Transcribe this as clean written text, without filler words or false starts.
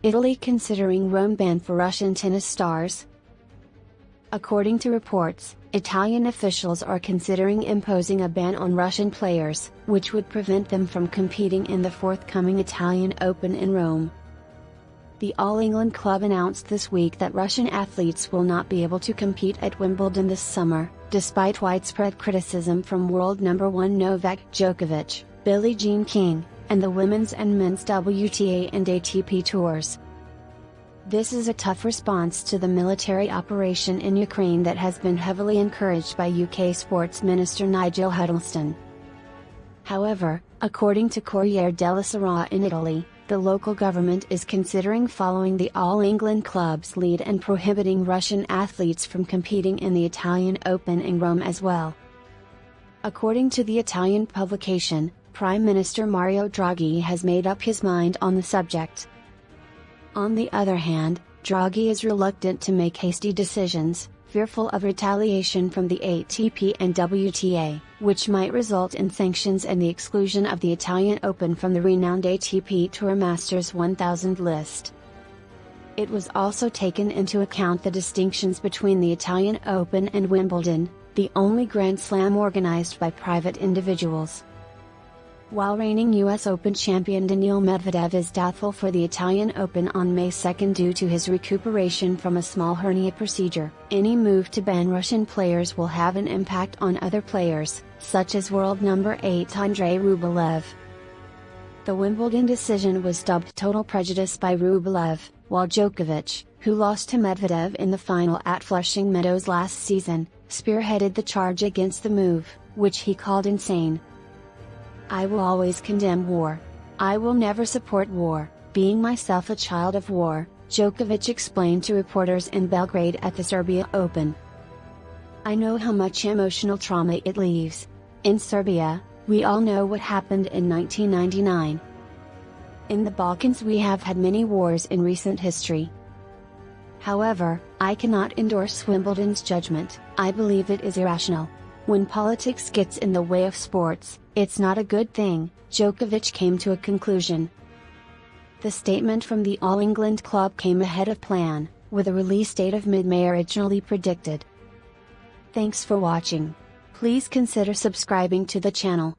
Italy considering Rome ban for Russian tennis stars? According to reports, Italian officials are considering imposing a ban on Russian players, which would prevent them from competing in the forthcoming Italian Open in Rome. The All England club announced this week that Russian athletes will not be able to compete at Wimbledon this summer, despite widespread criticism from world number 1 Novak Djokovic, Billie Jean King, and the women's and men's WTA and ATP tours. This is a tough response to the military operation in Ukraine that has been heavily encouraged by UK Sports Minister Nigel Huddleston. However, according to Corriere della Sera in Italy, the local government is considering following the All England club's lead and prohibiting Russian athletes from competing in the Italian Open in Rome as well. According to the Italian publication, Prime Minister Mario Draghi has made up his mind on the subject. On the other hand, Draghi is reluctant to make hasty decisions, fearful of retaliation from the ATP and WTA, which might result in sanctions and the exclusion of the Italian Open from the renowned ATP Tour Masters 1000 list. It was also taken into account the distinctions between the Italian Open and Wimbledon, the only Grand Slam organized by private individuals. While reigning US Open champion Daniil Medvedev is doubtful for the Italian Open on May 2 due to his recuperation from a small hernia procedure, any move to ban Russian players will have an impact on other players, such as world number 8 Andrei Rublev. The Wimbledon decision was dubbed total prejudice by Rublev, while Djokovic, who lost to Medvedev in the final at Flushing Meadows last season, spearheaded the charge against the move, which he called insane. "I will always condemn war. I will never support war, being myself a child of war," Djokovic explained to reporters in Belgrade at the Serbia Open. "I know how much emotional trauma it leaves. In Serbia, we all know what happened in 1999. In the Balkans we have had many wars in recent history. However, I cannot endorse Wimbledon's judgment. I believe it is irrational. When politics gets in the way of sports, it's not a good thing," Djokovic came to a conclusion. The statement from the All England club came ahead of plan, with a release date of mid-May originally predicted. Thanks for watching. Please consider subscribing to the channel.